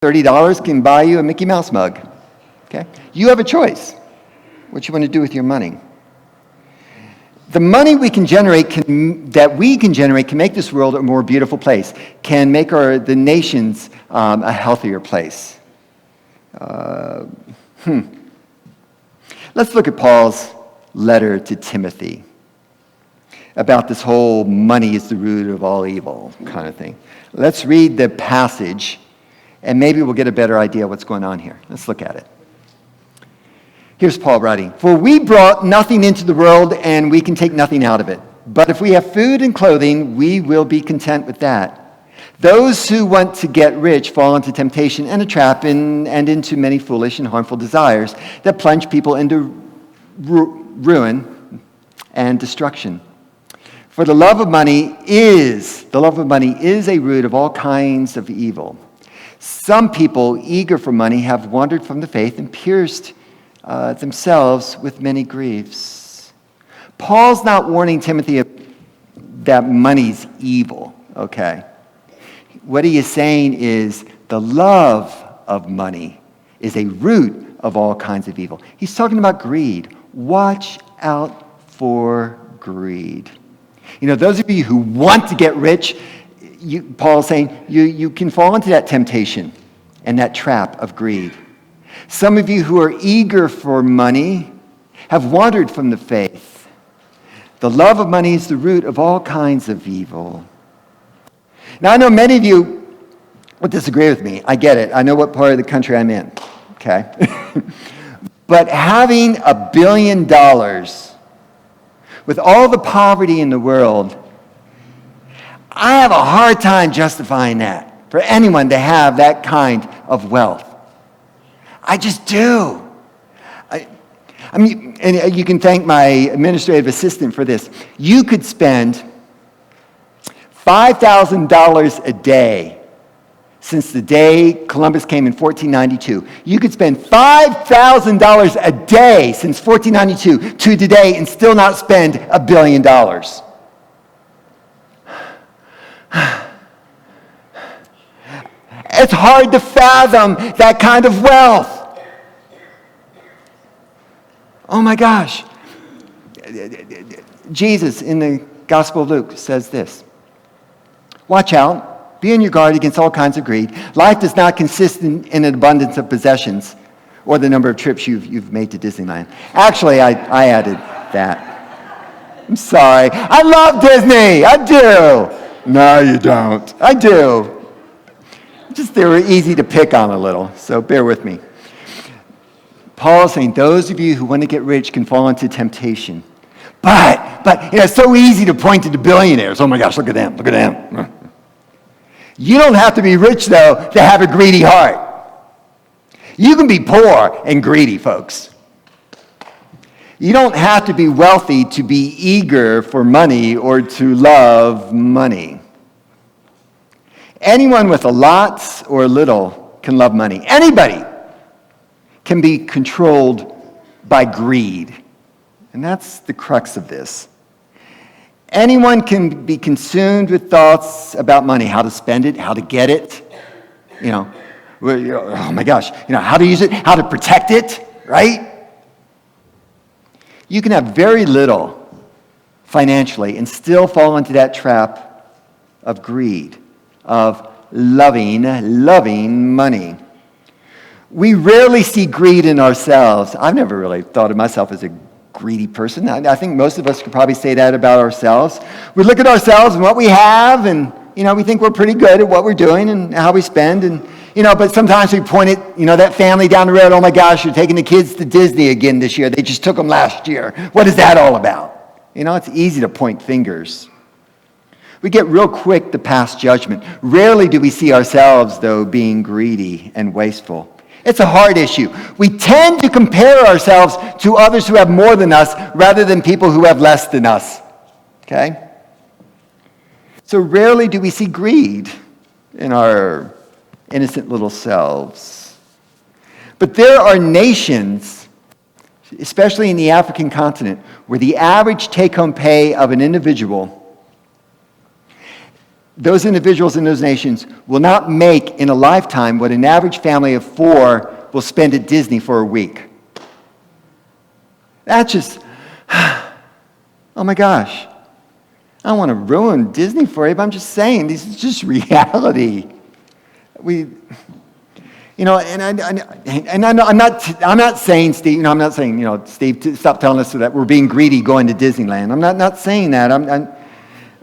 $30 can buy you a Mickey Mouse mug. Okay? You have a choice what you want to do with your money. The money we can generate can make this world a more beautiful place, can make the nations a healthier place. Let's look at Paul's letter to Timothy about this whole money is the root of all evil kind of thing. Let's read the passage, and maybe we'll get a better idea of what's going on here. Let's look at it. Here's Paul writing, "For we brought nothing into the world, and we can take nothing out of it. But if we have food and clothing, we will be content with that. Those who want to get rich fall into temptation and a trap and into many foolish and harmful desires that plunge people into ruin and destruction. For the love of money is a root of all kinds of evil. Some people eager for money have wandered from the faith and pierced themselves with many griefs." Paul's not warning Timothy that money's evil, okay? What he is saying is the love of money is a root of all kinds of evil. He's talking about greed. Watch out for greed. You know, those of you who want to get rich, Paul's saying you can fall into that temptation and that trap of greed. Some of you who are eager for money have wandered from the faith. The love of money is the root of all kinds of evil. Now, I know many of you would disagree with me. I get it. I know what part of the country I'm in, okay? But having $1 billion with all the poverty in the world, I have a hard time justifying that for anyone to have that kind of wealth. I just do. I mean, and you can thank my administrative assistant for this. You could spend $5,000 a day since the day Columbus came in 1492. You could spend $5,000 a day since 1492 to today and still not spend $1 billion. It's hard to fathom that kind of wealth. Oh my gosh. Jesus in the Gospel of Luke says this: "Watch out, be on your guard against all kinds of greed. Life does not consist in an abundance of possessions or the number of trips you've made to Disneyland." Actually, I added that. I'm sorry. I love Disney. I do. No, you don't. I do. Just they were easy to pick on a little, so bear with me. Paul is saying those of you who want to get rich can fall into temptation. But it's so easy to point to the billionaires. Oh my gosh, look at them, look at them. You don't have to be rich, though, to have a greedy heart. You can be poor and greedy, folks. You don't have to be wealthy to be eager for money or to love money. Anyone with a lot or a little can love money. Anybody can be controlled by greed. And that's the crux of this. Anyone can be consumed with thoughts about money, how to spend it, how to get it, oh my gosh, how to use it, how to protect it, right? You can have very little financially and still fall into that trap of greed, of loving money. We rarely see greed in ourselves. I've never really thought of myself as a greedy person. I think most of us could probably say that about ourselves. We look at ourselves and what we have, and we think we're pretty good at what we're doing and how we spend, and but sometimes we point at that family down the road. Oh my gosh, you're taking the kids to Disney again this year. They just took them last year. What is that all about? It's easy to point fingers. We get real quick to pass judgment. Rarely do we see ourselves, though, being greedy and wasteful. It's a hard issue. We tend to compare ourselves to others who have more than us rather than people who have less than us. Okay? So rarely do we see greed in our innocent little selves. But there are nations, especially in the African continent, where the average take-home pay of an individual those individuals in those nations will not make in a lifetime what an average family of 4 will spend at Disney for a week. That's just, oh my gosh. I don't want to ruin Disney for you, but I'm just saying, this is just reality. I'm not saying, Steve, Steve, stop telling us that we're being greedy going to Disneyland. I'm not saying that.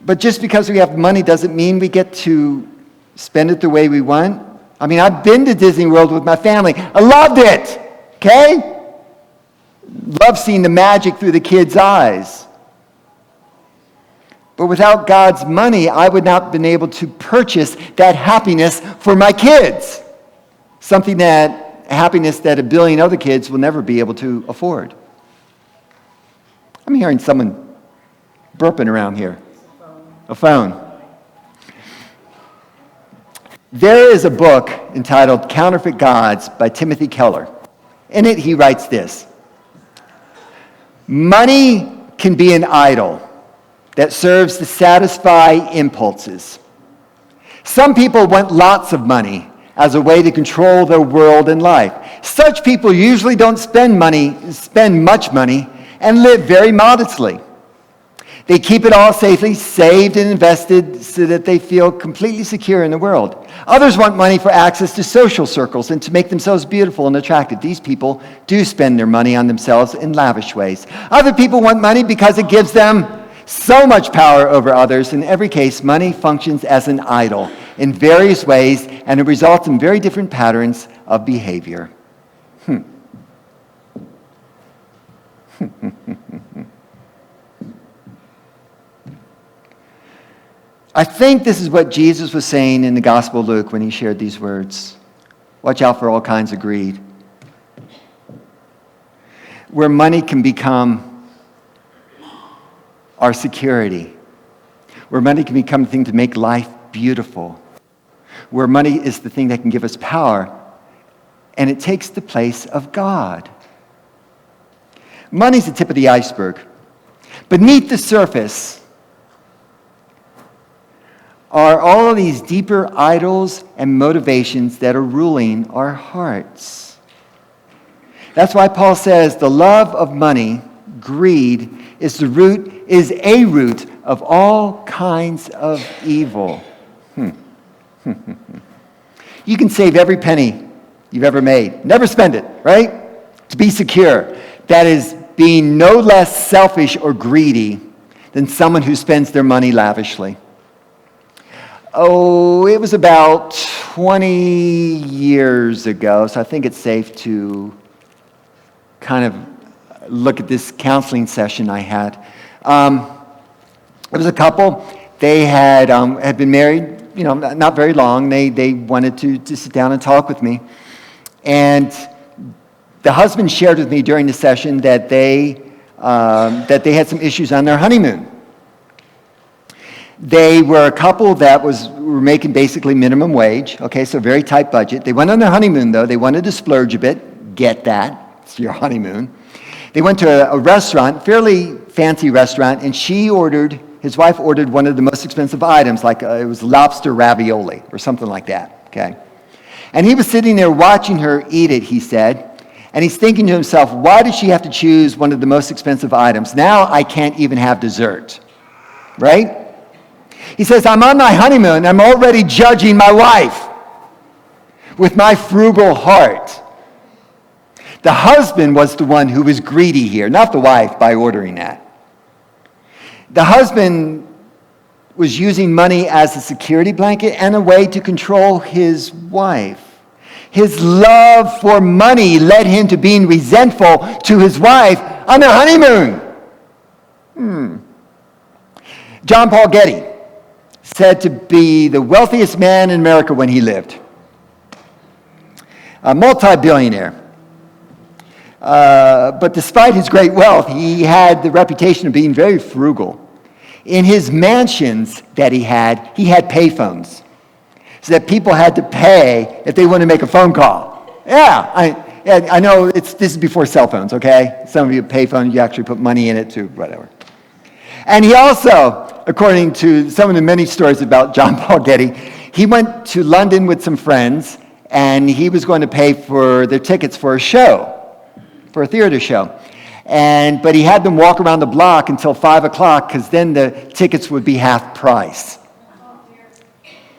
But just because we have money doesn't mean we get to spend it the way we want. I mean, I've been to Disney World with my family. I loved it, okay? Love seeing the magic through the kids' eyes. But without God's money, I would not have been able to purchase that happiness for my kids. Happiness that a billion other kids will never be able to afford. I'm hearing someone burping around here. A phone. There is a book entitled Counterfeit Gods by Timothy Keller. In it, he writes this: money can be an idol that serves to satisfy impulses. Some people want lots of money as a way to control their world and life. Such people usually don't spend much money, and live very modestly. They keep it all safely saved and invested so that they feel completely secure in the world. Others want money for access to social circles and to make themselves beautiful and attractive. These people do spend their money on themselves in lavish ways. Other people want money because it gives them so much power over others. In every case, money functions as an idol in various ways, and it results in very different patterns of behavior. I think this is what Jesus was saying in the Gospel of Luke when he shared these words. Watch out for all kinds of greed. Where money can become our security. Where money can become the thing to make life beautiful. Where money is the thing that can give us power. And it takes the place of God. Money's the tip of the iceberg. Beneath the surface are all of these deeper idols and motivations that are ruling our hearts. That's why Paul says the love of money, greed, is a root of all kinds of evil. You can save every penny you've ever made. Never spend it, right? To be secure. That is being no less selfish or greedy than someone who spends their money lavishly. Oh, it was about 20 years ago, so I think it's safe to kind of look at this counseling session I had. It was a couple. They had been married, not very long. They wanted to sit down and talk with me. And the husband shared with me during the session that they had some issues on their honeymoon. They were a couple that were making basically minimum wage, okay, so very tight budget. They went on their honeymoon, though. They wanted to splurge a bit. Get that. It's your honeymoon. They went to a restaurant, fairly fancy restaurant, and his wife ordered one of the most expensive items, like it was lobster ravioli or something like that, okay? And he was sitting there watching her eat it, he said, and he's thinking to himself, why did she have to choose one of the most expensive items? Now I can't even have dessert, right? He says, I'm on my honeymoon. I'm already judging my wife with my frugal heart. The husband was the one who was greedy here, not the wife by ordering that. The husband was using money as a security blanket and a way to control his wife. His love for money led him to being resentful to his wife on their honeymoon. John Paul Getty, said to be the wealthiest man in America when he lived. A multi-billionaire. But despite his great wealth, he had the reputation of being very frugal. In his mansions that he had payphones, so that people had to pay if they wanted to make a phone call. I know this is before cell phones, okay? Some of you payphones, you actually put money in it too, whatever. And he also, according to some of the many stories about John Paul Getty, he went to London with some friends, and he was going to pay for their tickets for a show, for a theater show. But he had them walk around the block until 5 o'clock, because then the tickets would be half price.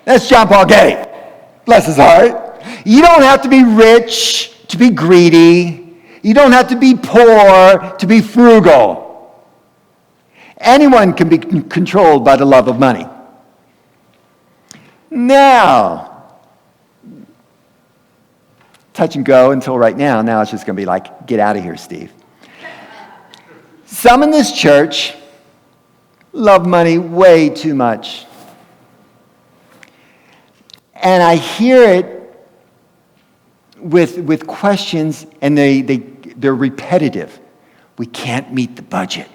That's John Paul Getty. Bless his heart. You don't have to be rich to be greedy. You don't have to be poor to be frugal. Anyone can be controlled by the love of money. Now, touch and go until right now. Now it's just going to be like, get out of here, Steve. Some in this church love money way too much. And I hear it with questions, and they're repetitive. We can't meet the budget.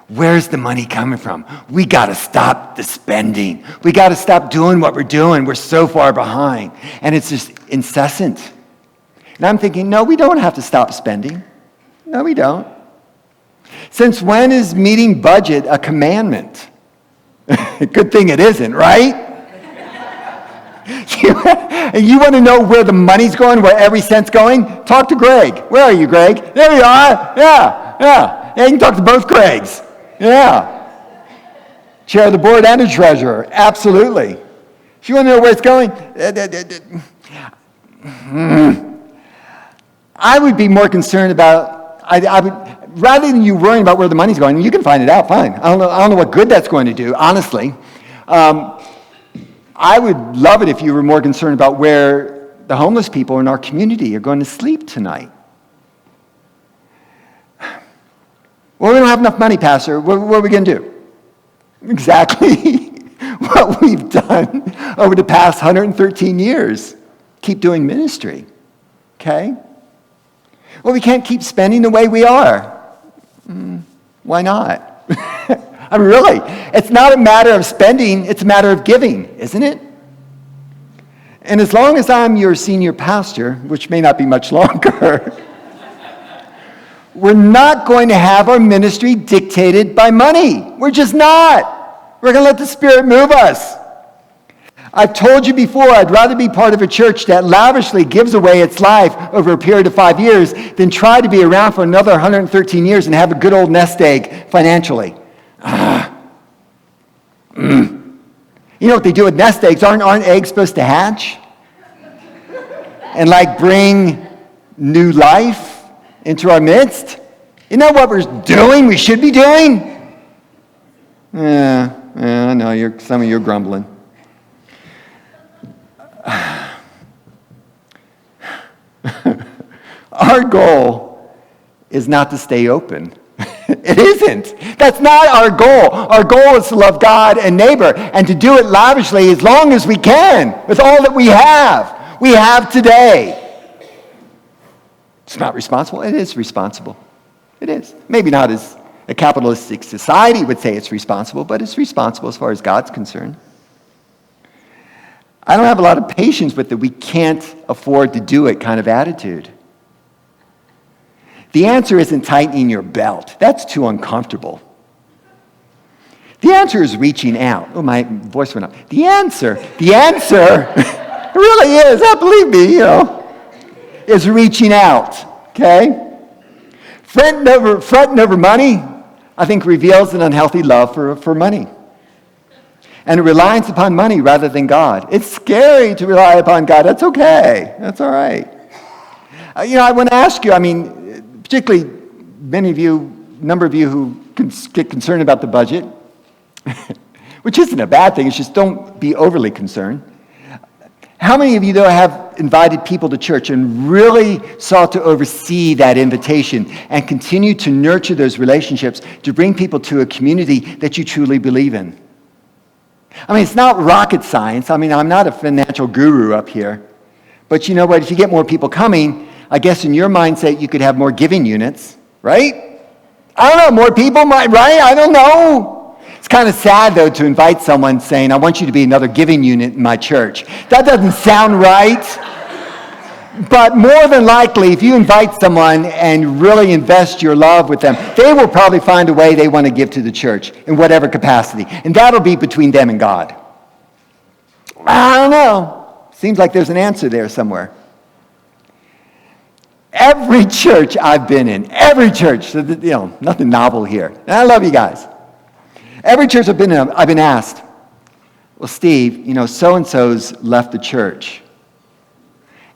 Where's the money coming from? We got to stop the spending. We got to stop doing what we're doing. We're so far behind. And it's just incessant. And I'm thinking, no, we don't have to stop spending. No, we don't. Since when is meeting budget a good thing it isn't, right? You want to know where the money's going, where every cent's going? Talk to Greg. Where are you, Greg? There you are. Yeah, you can talk to both Gregs. Yeah. Chair of the board and a treasurer. Absolutely. If you want to know where it's going, I would be more concerned about, I would, rather than you worrying about where the money's going, you can find it out, fine. I don't know what good that's going to do, honestly. I would love it if you were more concerned about where the homeless people in our community are going to sleep tonight. Well, we don't have enough money, Pastor. What are we going to do? Exactly what we've done over the past 113 years. Keep doing ministry. Okay? Well, we can't keep spending the way we are. Why not? I mean, really, it's not a matter of spending, it's a matter of giving, isn't it? And as long as I'm your senior pastor, which may not be much longer, we're not going to have our ministry dictated by money. We're just not. We're going to let the Spirit move us. I've told you before, I'd rather be part of a church that lavishly gives away its life over a period of 5 years than try to be around for another 113 years and have a good old nest egg financially. You know what they do with nest eggs? Aren't eggs supposed to hatch? And bring new life into our midst? Isn't that what we're doing? We should be doing? Yeah, I know. Some of you are grumbling. Our goal is not to stay open. It isn't. That's not our goal. Our goal is to love God and neighbor and to do it lavishly as long as we can with all that we have. We have today. It's not responsible. It is responsible. It is. Maybe not as a capitalistic society would say it's responsible, but it's responsible as far as God's concerned. I don't have a lot of patience with the we can't afford to do it kind of attitude. The answer isn't tightening your belt. That's too uncomfortable. The answer is reaching out. Oh, my voice went up. The answer really is, believe me, is reaching out, okay? Fretting over money, I think, reveals an unhealthy love for money. And a reliance upon money rather than God. It's scary to rely upon God. That's okay. That's all right. I want to ask you, particularly number of you who get concerned about the budget, which isn't a bad thing, it's just don't be overly concerned. How many of you, though, have invited people to church and really sought to oversee that invitation and continue to nurture those relationships to bring people to a community that you truly believe in? It's not rocket science. I'm not a financial guru up here. But you know what? If you get more people coming, I guess in your mindset, you could have more giving units, right? I don't know, more people, right? I don't know. It's kind of sad, though, to invite someone saying, I want you to be another giving unit in my church. That doesn't sound right. But more than likely, if you invite someone and really invest your love with them, they will probably find a way they want to give to the church in whatever capacity. And that'll be between them and God. I don't know. Seems like there's an answer there somewhere. Every church I've been in, every church, nothing novel here. And I love you guys. Every church I've been in, I've been asked, well, Steve, so-and-so's left the church.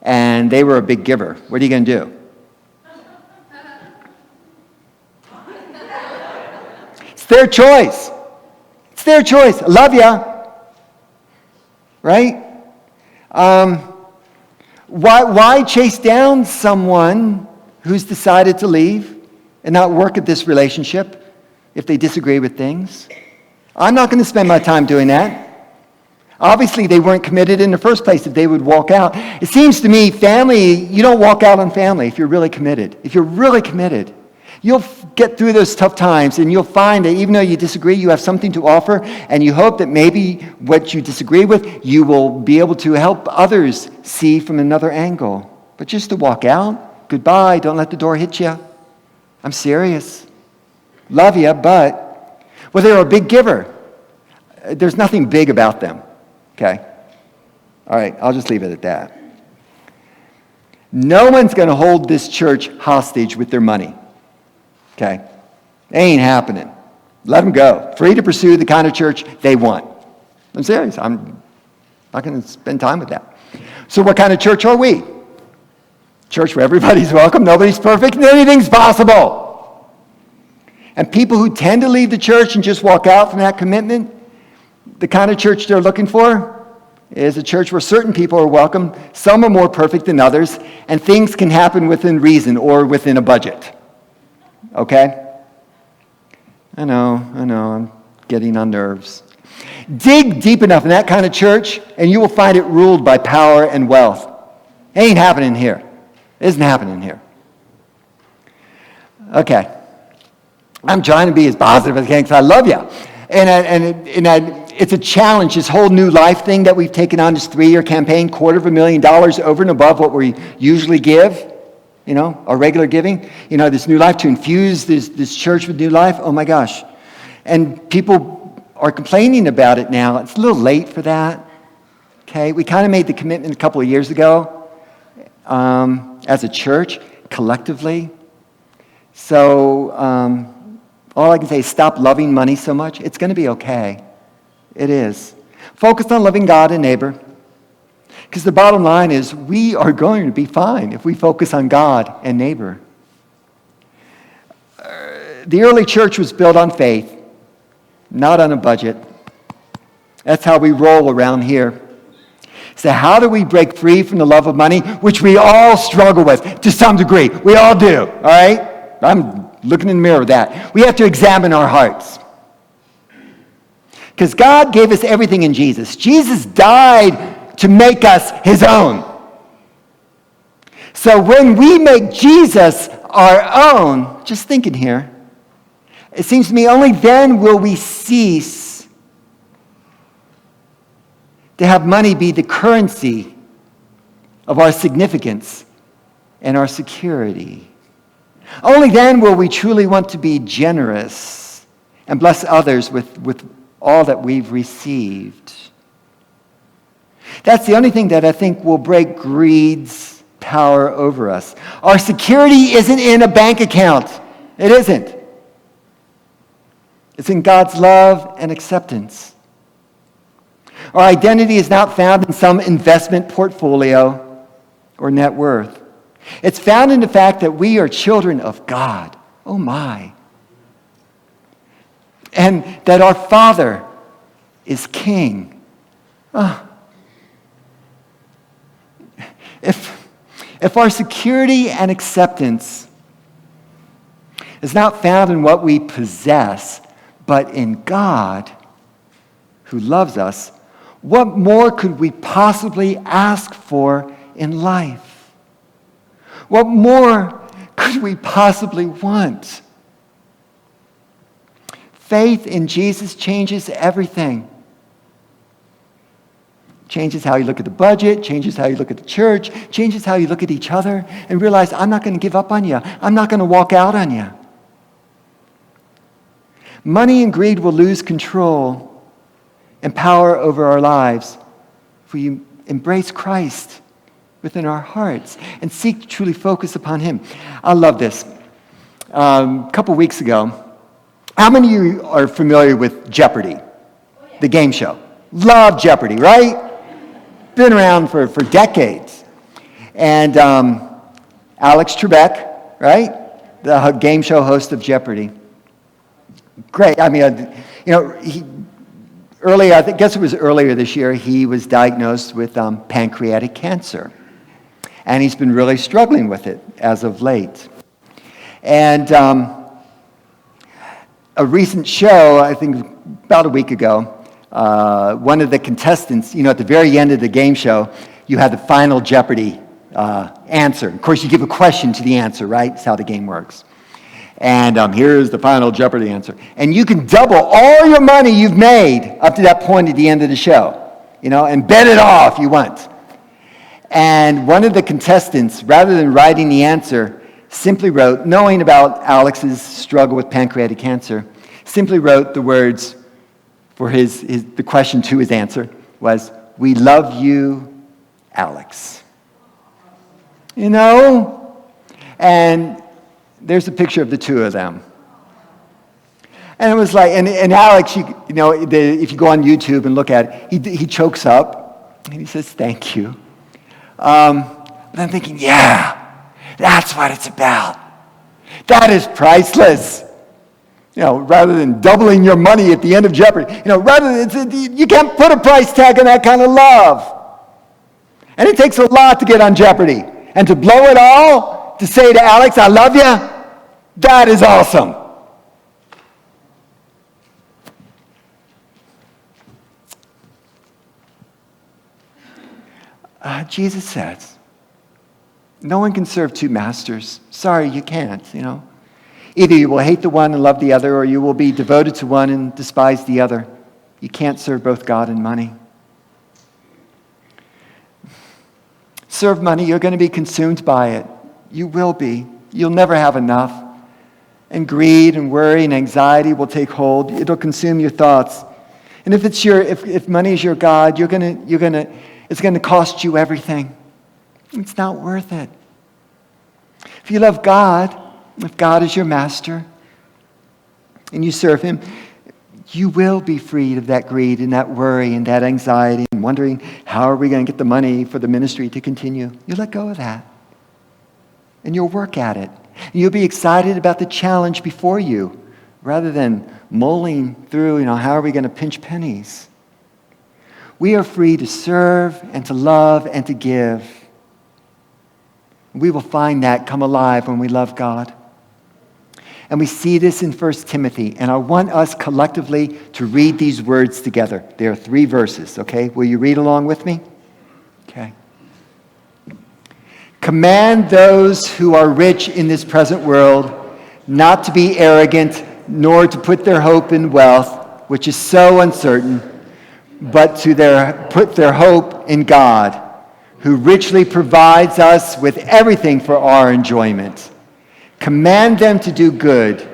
And they were a big giver. What are you going to do? It's their choice. It's their choice. I love ya. Right? Why chase down someone who's decided to leave and not work at this relationship if they disagree with things? I'm not going to spend my time doing that. Obviously, they weren't committed in the first place if they would walk out. It seems to me, family, you don't walk out on family if you're really committed. If you're really committed, you'll get through those tough times and you'll find that even though you disagree, you have something to offer, and you hope that maybe what you disagree with, you will be able to help others see from another angle. But just to walk out, goodbye, don't let the door hit you. I'm serious. Love you, but, well, they're a big giver. There's nothing big about them. Okay? All right, I'll just leave it at that. No one's going to hold this church hostage with their money. Okay? Ain't happening. Let them go. Free to pursue the kind of church they want. I'm serious. I'm not going to spend time with that. So what kind of church are we? Church where everybody's welcome, nobody's perfect, and anything's possible. And people who tend to leave the church and just walk out from that commitment, the kind of church they're looking for is a church where certain people are welcome, some are more perfect than others, and things can happen within reason or within a budget. Okay? I know, I'm getting on nerves. Dig deep enough in that kind of church, and you will find it ruled by power and wealth. It ain't happening here. It isn't happening here. Okay. I'm trying to be as positive as I can because I love you. And it's a challenge, this whole new life thing that we've taken on, this 3-year campaign, $250,000 over and above what we usually give, our regular giving. This new life, to infuse this church with new life. Oh my gosh. And people are complaining about it now. It's a little late for that. Okay, we kind of made the commitment a couple of years ago as a church, collectively. So all I can say is stop loving money so much. It's going to be okay. It is. Focus on loving God and neighbor. Because the bottom line is we are going to be fine if we focus on God and neighbor. The early church was built on faith, not on a budget. That's how we roll around here. So how do we break free from the love of money, which we all struggle with to some degree? We all do, all right? I'm looking in the mirror with that. We have to examine our hearts. Because God gave us everything in Jesus. Jesus died to make us his own. So when we make Jesus our own, just thinking here, it seems to me only then will we cease to have money be the currency of our significance and our security. Only then will we truly want to be generous and bless others with all that we've received. That's the only thing that I think will break greed's power over us. Our security isn't in a bank account. It isn't. It's in God's love and acceptance. Our identity is not found in some investment portfolio or net worth. It's found in the fact that we are children of God. Oh my. And that our Father is King. If our security and acceptance is not found in what we possess, but in God who loves us, what more could we possibly ask for in life? What more could we possibly want? Faith in Jesus changes everything. Changes how you look at the budget, changes how you look at the church, changes how you look at each other, and realize I'm not going to give up on you. I'm not going to walk out on you. Money and greed will lose control and power over our lives if we embrace Christ within our hearts and seek to truly focus upon Him. I love this. A couple weeks ago, how many of you are familiar with Jeopardy, the game show? Love Jeopardy, right? Been around for decades. And Alex Trebek, right? The game show host of Jeopardy. Great. I mean, guess it was earlier this year, he was diagnosed with pancreatic cancer. And he's been really struggling with it as of late. And a recent show, I think about a week ago, one of the contestants, at the very end of the game show, you had the final Jeopardy answer. Of course, you give a question to the answer, right? That's how the game works. And here's the final Jeopardy answer. And you can double all your money you've made up to that point at the end of the show, and bet it all if you want. And one of the contestants, rather than writing the answer, simply wrote, knowing about Alex's struggle with pancreatic cancer, simply wrote the words for the question to his answer was, "We love you, Alex." And there's a picture of the two of them. And it was like, and Alex, if you go on YouTube and look at it, he chokes up and he says, "Thank you." But I'm thinking, yeah, that's what it's about. That is priceless. Rather than doubling your money at the end of Jeopardy, you can't put a price tag on that kind of love. And it takes a lot to get on Jeopardy. And to blow it all, to say to Alex, "I love you," that is awesome. Jesus says, no one can serve two masters. Sorry, you can't, Either you will hate the one and love the other, or you will be devoted to one and despise the other. You can't serve both God and money. Serve money, you're going to be consumed by it. You will be. You'll never have enough. And greed and worry and anxiety will take hold. It'll consume your thoughts. And if money is your God, it's going to cost you everything. It's not worth it. If you love God, if God is your master, and you serve Him, you will be freed of that greed and that worry and that anxiety and wondering, how are we going to get the money for the ministry to continue? You let go of that. And you'll work at it. And you'll be excited about the challenge before you, rather than mulling through, how are we going to pinch pennies? We are free to serve and to love and to give. We will find that come alive when we love God. And we see this in 1 Timothy. And I want us collectively to read these words together. There are 3 verses, okay? Will you read along with me? Okay. Command those who are rich in this present world not to be arrogant, nor to put their hope in wealth, which is so uncertain, but to put their hope in God, who richly provides us with everything for our enjoyment. Command them to do good,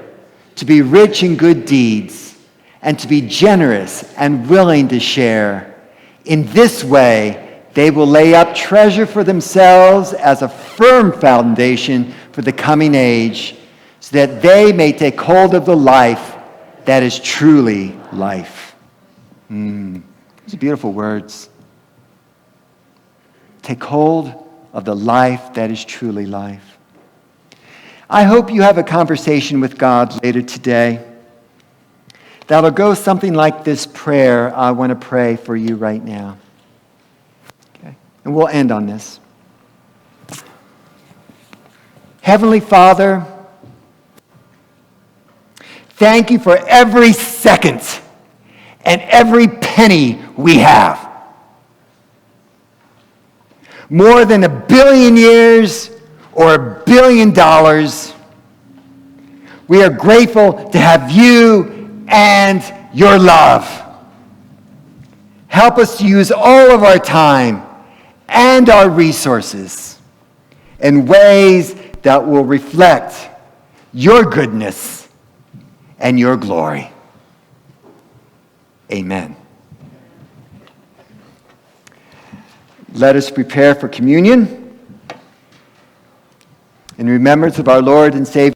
to be rich in good deeds, and to be generous and willing to share. In this way, they will lay up treasure for themselves as a firm foundation for the coming age, so that they may take hold of the life that is truly life. These are beautiful words. Take hold of the life that is truly life. I hope you have a conversation with God later today that'll go something like this prayer I want to pray for you right now. Okay? And we'll end on this. Heavenly Father, thank you for every second and every penny we have. More than 1 billion years or $1 billion, we are grateful to have you and your love. help us to use all of our time and our resources in ways that will reflect your goodness and your glory. Amen. Let us prepare for communion in remembrance of our Lord and Savior.